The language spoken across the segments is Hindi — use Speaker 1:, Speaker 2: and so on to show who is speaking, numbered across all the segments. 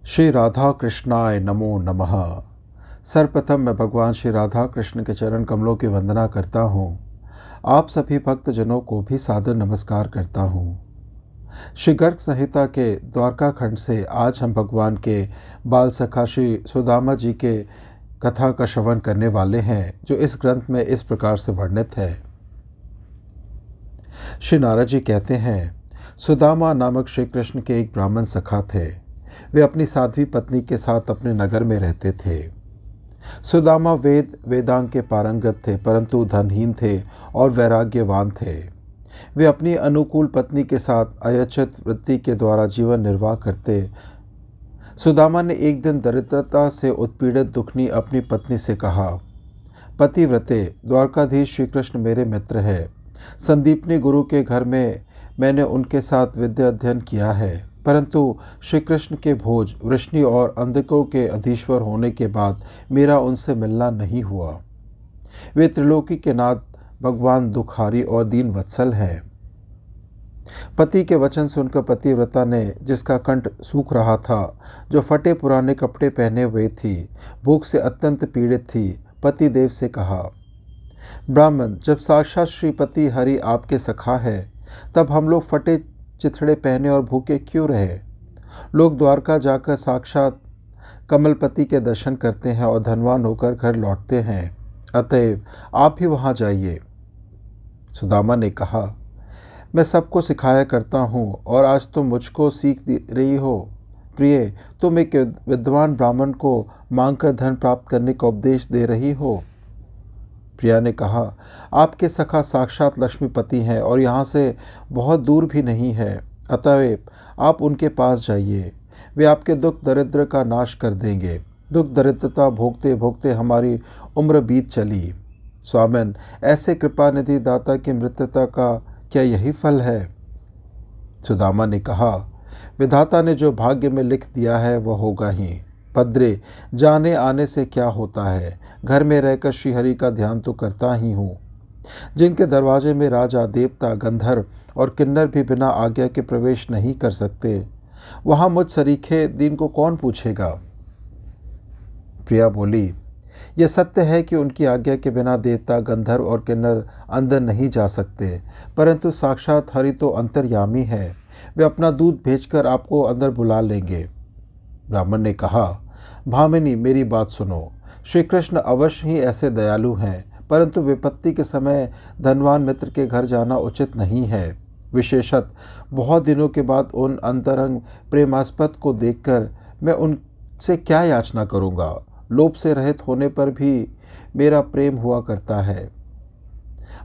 Speaker 1: श्री राधा कृष्णाय नमो नमः। सर्वप्रथम मैं भगवान श्री राधा कृष्ण के चरण कमलों की वंदना करता हूँ। आप सभी भक्तजनों को भी सादर नमस्कार करता हूँ। श्री गर्ग संहिता के द्वारका खंड से आज हम भगवान के बाल सखा श्री सुदामा जी के कथा का श्रवण करने वाले हैं, जो इस ग्रंथ में इस प्रकार से वर्णित है। श्री नारद जी कहते हैं, सुदामा नामक श्री कृष्ण के एक ब्राह्मण सखा थे। वे अपनी साध्वी पत्नी के साथ अपने नगर में रहते थे। सुदामा वेदांग के पारंगत थे, परंतु धनहीन थे और वैराग्यवान थे। वे अपनी अनुकूल पत्नी के साथ अयचित वृत्ति के द्वारा जीवन निर्वाह करते। सुदामा ने एक दिन दरिद्रता से उत्पीड़ित दुखनी अपनी पत्नी से कहा, पतिव्रते, द्वारकाधीश श्री कृष्ण मेरे मित्र है। संदीपनी गुरु के घर में मैंने उनके साथ विद्या अध्ययन किया है, परंतु श्री कृष्ण के भोज, वृष्णि और अंधकों के अधीश्वर होने के बाद मेरा उनसे मिलना नहीं हुआ। वे त्रिलोकी के नाथ भगवान दुखारी और दीन वत्सल हैं। पति के वचन सुनकर पतिव्रता ने, जिसका कंठ सूख रहा था, जो फटे पुराने कपड़े पहने हुए थी, भूख से अत्यंत पीड़ित थी, पति देव से कहा, ब्राह्मण, जब साक्षात श्रीपति हरि आपके सखा है, तब हम लोग फटे चिथड़े पहने और भूखे क्यों रहे? लोग द्वारका जाकर साक्षात कमलपति के दर्शन करते हैं और धनवान होकर घर लौटते हैं। अतएव आप भी वहाँ जाइए। सुदामा ने कहा, मैं सबको सिखाया करता हूँ और आज तुम मुझको सीख दे रही हो। प्रिय, तुम एक विद्वान ब्राह्मण को मांगकर धन प्राप्त करने का उपदेश दे रही हो। प्रिया ने कहा, आपके सखा साक्षात लक्ष्मीपति हैं और यहाँ से बहुत दूर भी नहीं है। अतएव आप उनके पास जाइए, वे आपके दुख दरिद्र का नाश कर देंगे। दुख दरिद्रता भोगते भोगते हमारी उम्र बीत चली। स्वामिन, ऐसे कृपानिधि दाता की मृत्यता का क्या यही फल है? सुदामा ने कहा, विधाता ने जो भाग्य में लिख दिया है वह होगा ही। पद्रे, जाने आने से क्या होता है? घर में रहकर श्रीहरि का ध्यान तो करता ही हूँ। जिनके दरवाजे में राजा, देवता, गंधर्व और किन्नर भी बिना आज्ञा के प्रवेश नहीं कर सकते, वहाँ मुझ सरीखे दीन को कौन पूछेगा? प्रिया बोली, यह सत्य है कि उनकी आज्ञा के बिना देवता, गंधर्व और किन्नर अंदर नहीं जा सकते, परंतु साक्षात हरि तो अंतर्यामी है। वे अपना दूध भेजकर आपको अंदर बुला लेंगे। ब्राह्मण ने कहा, भामिनी, मेरी बात सुनो। श्री कृष्ण अवश्य ही ऐसे दयालु हैं, परंतु विपत्ति के समय धनवान मित्र के घर जाना उचित नहीं है। विशेषत बहुत दिनों के बाद उन अंतरंग प्रेमास्पद को देखकर मैं उनसे क्या याचना करूँगा? लोभ से रहित होने पर भी मेरा प्रेम हुआ करता है,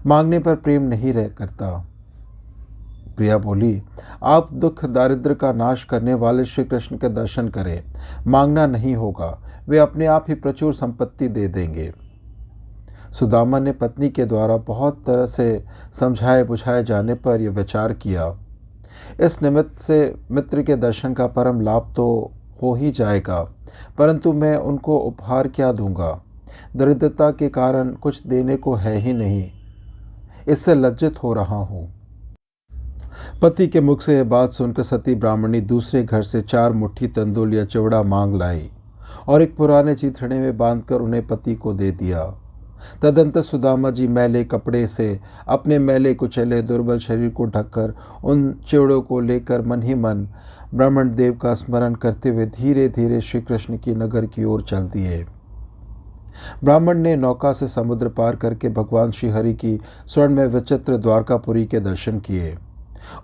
Speaker 1: मांगने पर प्रेम नहीं रह करता। प्रिया बोली, आप दुख दारिद्र का नाश करने वाले श्री कृष्ण के दर्शन करें, मांगना नहीं होगा, वे अपने आप ही प्रचुर संपत्ति दे देंगे। सुदामा ने पत्नी के द्वारा बहुत तरह से समझाए बुझाए जाने पर यह विचार किया, इस निमित्त से मित्र के दर्शन का परम लाभ तो हो ही जाएगा, परंतु मैं उनको उपहार क्या दूंगा? दरिद्रता के कारण कुछ देने को है ही नहीं, इससे लज्जित हो रहा हूँ। पति के मुख से यह बात सुनकर सती ब्राह्मणी दूसरे घर से 4 मुट्ठी तंदुल या चिवड़ा मांग लाई और एक पुराने चिथड़े में बांधकर उन्हें पति को दे दिया। तदंतर सुदामा जी मैले कपड़े से अपने मैले कुचले दुर्बल शरीर को ढककर उन चिवड़ों को लेकर मन ही मन ब्राह्मण देव का स्मरण करते हुए धीरे धीरे श्री कृष्ण की नगर की ओर चल दिए। ब्राह्मण ने नौका से समुद्र पार करके भगवान श्रीहरि की स्वर्ण में विचित्र द्वारकापुरी के दर्शन किए।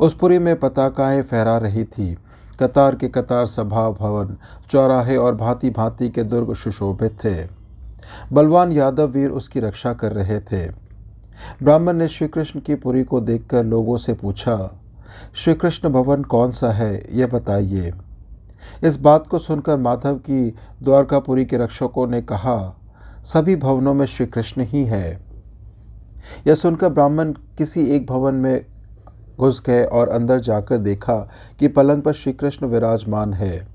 Speaker 1: उस पुरी में पताकाएं फहरा रही थी। कतार के कतार सभा भवन, चौराहे और भांति भांति के दुर्ग सुशोभित थे। बलवान यादव वीर उसकी रक्षा कर रहे थे। ब्राह्मण ने श्री कृष्ण की पुरी को देखकर लोगों से पूछा, श्री कृष्ण भवन कौन सा है, यह बताइए। इस बात को सुनकर माधव की द्वारकापुरी के रक्षकों ने कहा, सभी भवनों में श्री कृष्ण ही है। यह सुनकर ब्राह्मण किसी एक भवन में घुस गए और अंदर जाकर देखा कि पलंग पर श्री कृष्ण विराजमान है।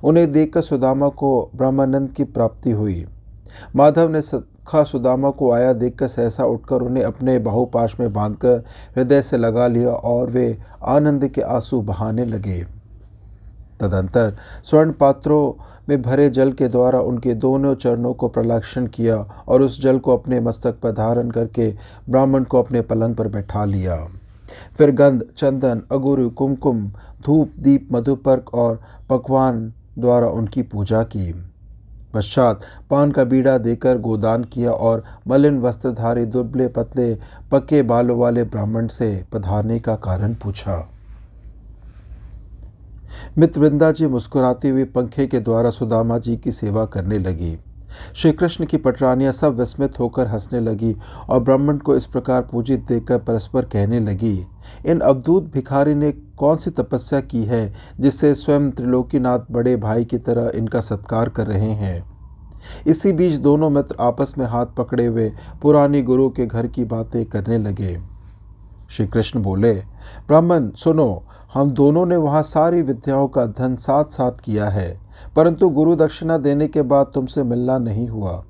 Speaker 1: उन्हें देखकर सुदामा को ब्रह्मानंद की प्राप्ति हुई। माधव ने सखा सुदामा को आया देखकर सहसा उठकर उन्हें अपने बाहुपाश में बांधकर हृदय से लगा लिया और वे आनंद के आंसू बहाने लगे। तदंतर स्वर्ण पात्रों में भरे जल के द्वारा उनके दोनों चरणों को प्रलाक्षण किया और उस जल को अपने मस्तक पर धारण करके ब्राह्मण को अपने पलंग पर बैठा लिया। फिर गंध, चंदन, अगुरु, कुमकुम, धूप, दीप, मधुपर्क और पकवान द्वारा उनकी पूजा की। पश्चात पान का बीड़ा देकर गोदान किया और मलिन वस्त्रधारी दुबले पतले पक्के बालों वाले ब्राह्मण से पधारने का कारण पूछा। मित्रवृंदा जी मुस्कुराती हुई पंखे के द्वारा सुदामा जी की सेवा करने लगी। श्री कृष्ण की पटरानियां सब विस्मित होकर हंसने लगी और ब्राह्मण को इस प्रकार पूजित देखकर परस्पर कहने लगी, इन अवधूत भिखारी ने कौन सी तपस्या की है जिससे स्वयं त्रिलोकीनाथ बड़े भाई की तरह इनका सत्कार कर रहे हैं। इसी बीच दोनों मित्र आपस में हाथ पकड़े हुए पुरानी गुरु के घर की बातें करने लगे। श्री कृष्ण बोले, ब्राह्मण सुनो, हम दोनों ने वहाँ सारी विद्याओं का अध्ययन साथ साथ किया है, परंतु गुरु दक्षिणा देने के बाद तुमसे मिलना नहीं हुआ।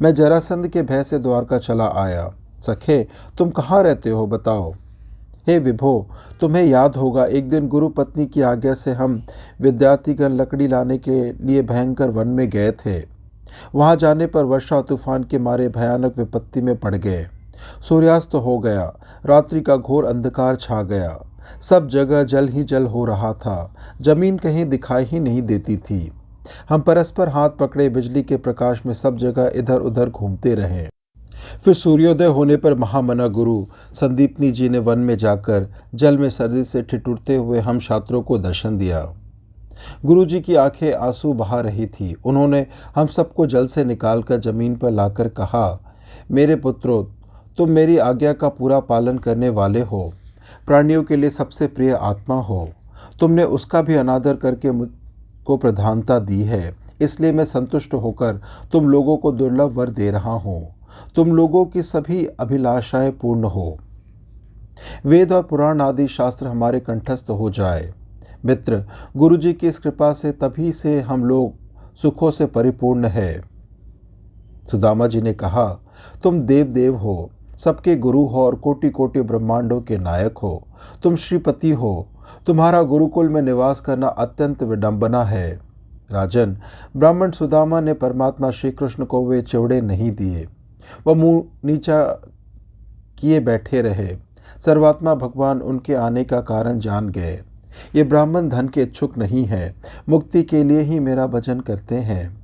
Speaker 1: मैं जरासंध के भय से द्वारका चला आया। सखे, तुम कहाँ रहते हो बताओ। हे विभो, तुम्हें याद होगा एक दिन गुरु पत्नी की आज्ञा से हम विद्यार्थीगण लकड़ी लाने के लिए भयंकर वन में गए थे। वहाँ जाने पर वर्षा तूफान के मारे भयानक विपत्ति में पड़ गए। सूर्यास्त हो गया, रात्रि का घोर अंधकार छा गया, सब जगह जल ही जल हो रहा था, जमीन कहीं दिखाई ही नहीं देती थी। हम परस्पर हाथ पकड़े बिजली के प्रकाश में सब जगह इधर उधर घूमते रहे। फिर सूर्योदय होने पर महामना गुरु संदीपनी जी ने वन में जाकर जल में सर्दी से ठिठुरते हुए हम छात्रों को दर्शन दिया। गुरुजी की आंखें आंसू बहा रही थी। उन्होंने हम सबको जल से निकालकर जमीन पर लाकर कहा, मेरे पुत्रों, तुम मेरी आज्ञा का पूरा पालन करने वाले हो, प्राणियों के लिए सबसे प्रिय आत्मा हो। तुमने उसका भी अनादर करके मुझको प्रधानता दी है, इसलिए मैं संतुष्ट होकर तुम लोगों को दुर्लभ वर दे रहा हूँ। तुम लोगों की सभी अभिलाषाएं पूर्ण हो, वेद और पुराण आदि शास्त्र हमारे कंठस्थ हो जाए। मित्र, गुरुजी की इस कृपा से तभी से हम लोग सुखों से परिपूर्ण है। सुदामा जी ने कहा, तुम देव देव हो, सबके गुरु हो और कोटि कोटि ब्रह्मांडों के नायक हो। तुम श्रीपति हो, तुम्हारा गुरुकुल में निवास करना अत्यंत विडंबना है। राजन, ब्राह्मण सुदामा ने परमात्मा श्री कृष्ण को वे चिवड़े नहीं दिए, वह मुंह नीचा किए बैठे रहे। सर्वात्मा भगवान उनके आने का कारण जान गए। ये ब्राह्मण धन के इच्छुक नहीं है, मुक्ति के लिए ही मेरा भजन करते हैं।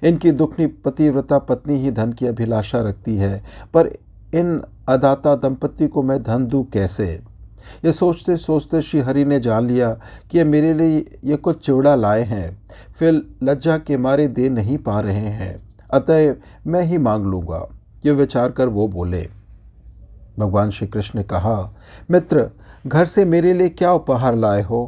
Speaker 1: इनकी दुखनी पतिव्रता पत्नी ही धन की अभिलाषा रखती है, पर इन अदाता दंपति को मैं धन दूँ कैसे। ये सोचते सोचते श्री हरि ने जान लिया कि ये मेरे लिए ये कुछ चिवड़ा लाए हैं, फिर लज्जा के मारे दे नहीं पा रहे हैं, अतः मैं ही मांग लूँगा। ये विचार कर वो बोले। भगवान श्री कृष्ण ने कहा, मित्र, घर से मेरे लिए क्या उपहार लाए हो।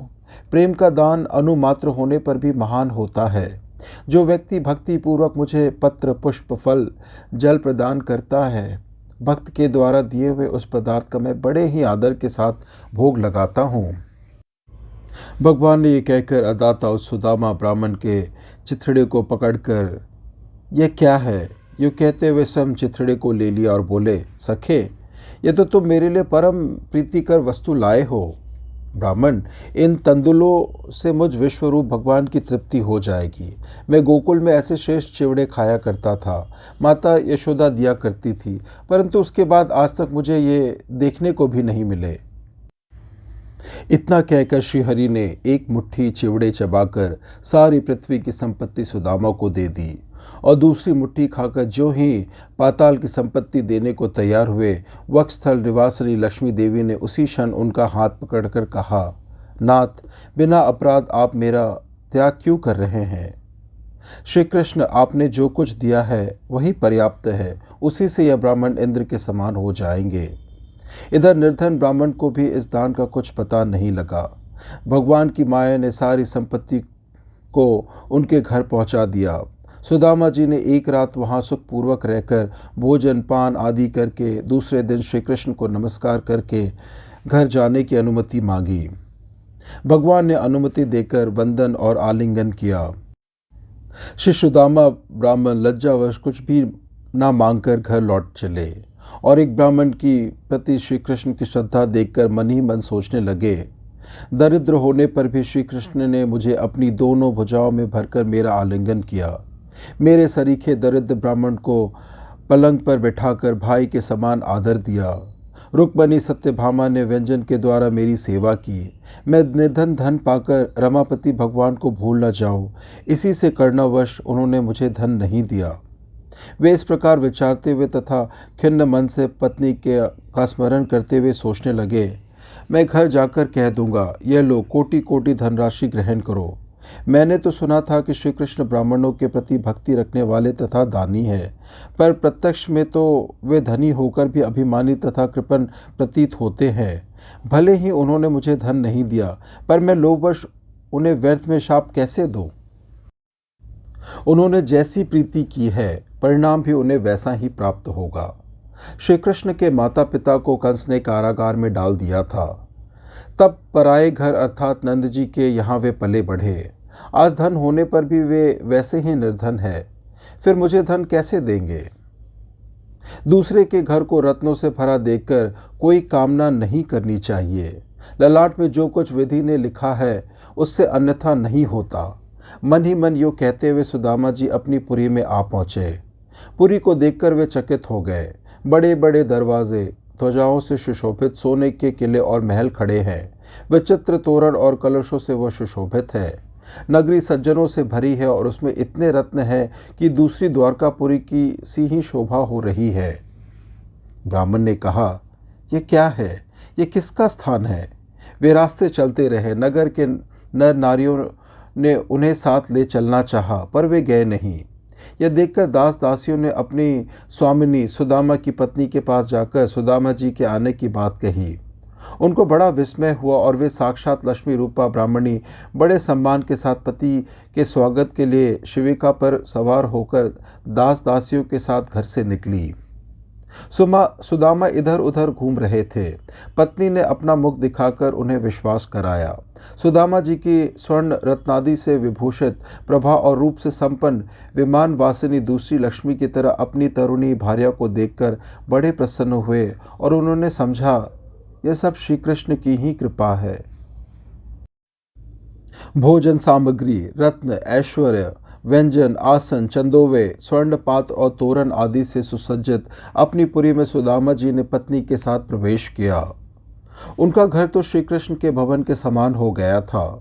Speaker 1: प्रेम का दान अनुमात्र होने पर भी महान होता है। जो व्यक्ति भक्ति पूर्वक मुझे पत्र, पुष्प, फल, जल प्रदान करता है, भक्त के द्वारा दिए हुए उस पदार्थ का मैं बड़े ही आदर के साथ भोग लगाता हूँ। भगवान ने ये कहकर अदाता उस सुदामा ब्राह्मण के चिथड़े को पकड़कर, यह क्या है, यूँ कहते हुए स्वयं चिथड़े को ले लिया और बोले, सखे, ये तो तुम मेरे लिए परम प्रीतिकर वस्तु लाए हो। ब्राह्मण, इन तंदुलों से मुझ विश्वरूप भगवान की तृप्ति हो जाएगी। मैं गोकुल में ऐसे श्रेष्ठ चिवड़े खाया करता था, माता यशोदा दिया करती थी, परंतु उसके बाद आज तक मुझे ये देखने को भी नहीं मिले। इतना कहकर श्रीहरि ने एक मुट्ठी चिवड़े चबाकर सारी पृथ्वी की संपत्ति सुदामा को दे दी और दूसरी मुट्ठी खाकर जो ही पाताल की संपत्ति देने को तैयार हुए, वक्षस्थल निवासिनी लक्ष्मी देवी ने उसी क्षण उनका हाथ पकड़कर कहा, नाथ, बिना अपराध आप मेरा त्याग क्यों कर रहे हैं। श्री कृष्ण, आपने जो कुछ दिया है वही पर्याप्त है, उसी से यह ब्राह्मण इंद्र के समान हो जाएंगे। इधर निर्धन ब्राह्मण को भी इस दान का कुछ पता नहीं लगा। भगवान की माया ने सारी संपत्ति को उनके घर पहुंचा दिया। सुदामा जी ने एक रात वहां सुखपूर्वक रहकर भोजन पान आदि करके दूसरे दिन श्री कृष्ण को नमस्कार करके घर जाने की अनुमति मांगी। भगवान ने अनुमति देकर वंदन और आलिंगन किया। श्री सुदामा ब्राह्मण लज्जावश कुछ भी ना मांगकर घर लौट चले और एक ब्राह्मण की प्रति श्री कृष्ण की श्रद्धा देखकर मन ही मन सोचने लगे, दरिद्र होने पर भी श्री कृष्ण ने मुझे अपनी दोनों भुजाओं में भरकर मेरा आलिंगन किया। मेरे सरीखे दरिद्र ब्राह्मण को पलंग पर बैठाकर भाई के समान आदर दिया। रुक्मणी सत्यभामा ने व्यंजन के द्वारा मेरी सेवा की। मैं निर्धन धन पाकर रमापति भगवान को भूल न जाऊं, इसी से कर्णवश उन्होंने मुझे धन नहीं दिया। वे इस प्रकार विचारते हुए तथा खिन्न मन से पत्नी का स्मरण करते हुए सोचने लगे, मैं घर जाकर कह दूंगा, यह लो कोटि कोटि धनराशि ग्रहण करो। मैंने तो सुना था कि श्री कृष्ण ब्राह्मणों के प्रति भक्ति रखने वाले तथा दानी है, पर प्रत्यक्ष में तो वे धनी होकर भी अभिमानी तथा कृपण प्रतीत होते हैं। भले ही उन्होंने मुझे धन नहीं दिया, पर मैं लोभवश उन्हें व्यर्थ में शाप कैसे दूं? उन्होंने जैसी प्रीति की है, परिणाम भी उन्हें वैसा ही प्राप्त होगा। श्री कृष्ण के माता पिता को कंस ने कारागार में डाल दिया था। तब पराए घर अर्थात नंद जी के यहाँ वे पले बढ़े। आज धन होने पर भी वे वैसे ही निर्धन है, फिर मुझे धन कैसे देंगे? दूसरे के घर को रत्नों से भरा देखकर कोई कामना नहीं करनी चाहिए। ललाट में जो कुछ विधि ने लिखा है उससे अन्यथा नहीं होता। मन ही मन यूँ कहते हुए सुदामा जी अपनी पुरी में आ पहुँचे। पुरी को देखकर वे चकित हो गए। बड़े बड़े दरवाजे, ध्वजाओं से सुशोभित सोने के किले और महल खड़े हैं। विचित्र तोरण और कलशों से वह सुशोभित है। नगरी सज्जनों से भरी है और उसमें इतने रत्न हैं कि दूसरी द्वारकापुरी की सी ही शोभा हो रही है। ब्राह्मण ने कहा, यह क्या है? ये किसका स्थान है? वे रास्ते चलते रहे। नगर के नर नारियों ने उन्हें साथ ले चलना चाहा, पर वे गए नहीं। यह देखकर दास दासियों ने अपनी स्वामिनी सुदामा की पत्नी के पास जाकर सुदामा जी के आने की बात कही। उनको बड़ा विस्मय हुआ और वे साक्षात लक्ष्मी रूपा ब्राह्मणी बड़े सम्मान के साथ पति के स्वागत के लिए शिविका पर सवार होकर दास दासियों के साथ घर से निकली। सुदामा इधर उधर घूम रहे थे। पत्नी ने अपना मुख दिखाकर उन्हें विश्वास कराया। सुदामा जी की स्वर्ण रत्नादि से विभूषित, प्रभा और रूप से संपन्न विमान वासिनी दूसरी लक्ष्मी की तरह अपनी तरुणी भार्या को देखकर बड़े प्रसन्न हुए और उन्होंने समझा, यह सब श्री कृष्ण की ही कृपा है। भोजन सामग्री, रत्न, ऐश्वर्य, व्यंजन, आसन, चंदोवे, स्वर्णपात और तोरण आदि से सुसज्जित अपनी पुरी में सुदामा जी ने पत्नी के साथ प्रवेश किया। उनका घर तो श्री कृष्ण के भवन के समान हो गया था।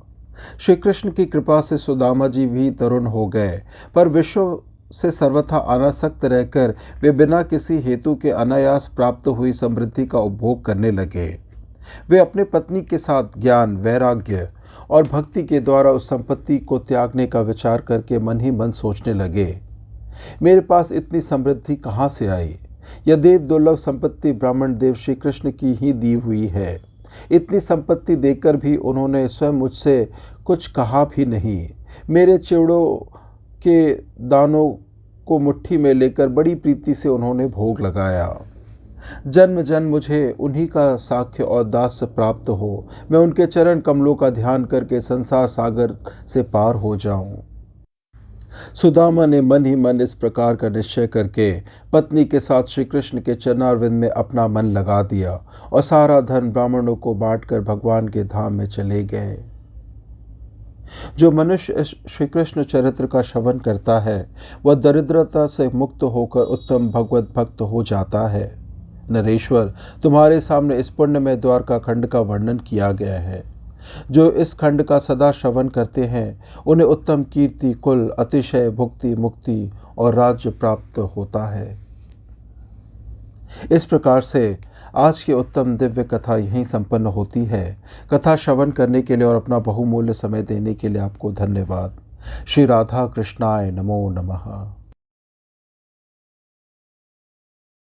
Speaker 1: श्री कृष्ण की कृपा से सुदामा जी भी तरुण हो गए, पर विश्व से सर्वथा अनासक्त रहकर वे बिना किसी हेतु के अनायास प्राप्त हुई समृद्धि का उपभोग करने लगे। वे अपने पत्नी के साथ ज्ञान, वैराग्य और भक्ति के द्वारा उस संपत्ति को त्यागने का विचार करके मन ही मन सोचने लगे, मेरे पास इतनी समृद्धि कहाँ से आई? यह देव दुर्लभ संपत्ति ब्राह्मण देव श्री कृष्ण की ही दी हुई है। इतनी संपत्ति देखकर भी उन्होंने स्वयं मुझसे कुछ कहा भी नहीं। मेरे चिवड़ों के दानों को मुट्ठी में लेकर बड़ी प्रीति से उन्होंने भोग लगाया। जन्म जन्म मुझे उन्हीं का साख्य और दास प्राप्त हो, मैं उनके चरण कमलों का ध्यान करके संसार सागर से पार हो जाऊं। सुदामा ने मन ही मन इस प्रकार का निश्चय करके पत्नी के साथ श्री कृष्ण के चरणारविंद में अपना मन लगा दिया और सारा धन ब्राह्मणों को बांटकर भगवान के धाम में चले गए। जो मनुष्य श्री कृष्ण चरित्र का श्रवण करता है वह दरिद्रता से मुक्त होकर उत्तम भगवत भक्त हो जाता है। नरेश्वर, तुम्हारे सामने इस पुण्यमय द्वारका खंड का वर्णन किया गया है। जो इस खंड का सदा श्रवण करते हैं उन्हें उत्तम कीर्ति, कुल, अतिशय, भुक्ति, मुक्ति और राज्य प्राप्त होता है। इस प्रकार से आज की उत्तम दिव्य कथा यहीं संपन्न होती है। कथा श्रवण करने के लिए और अपना बहुमूल्य समय देने के लिए आपको धन्यवाद। श्री राधा कृष्णाय नमो नमः।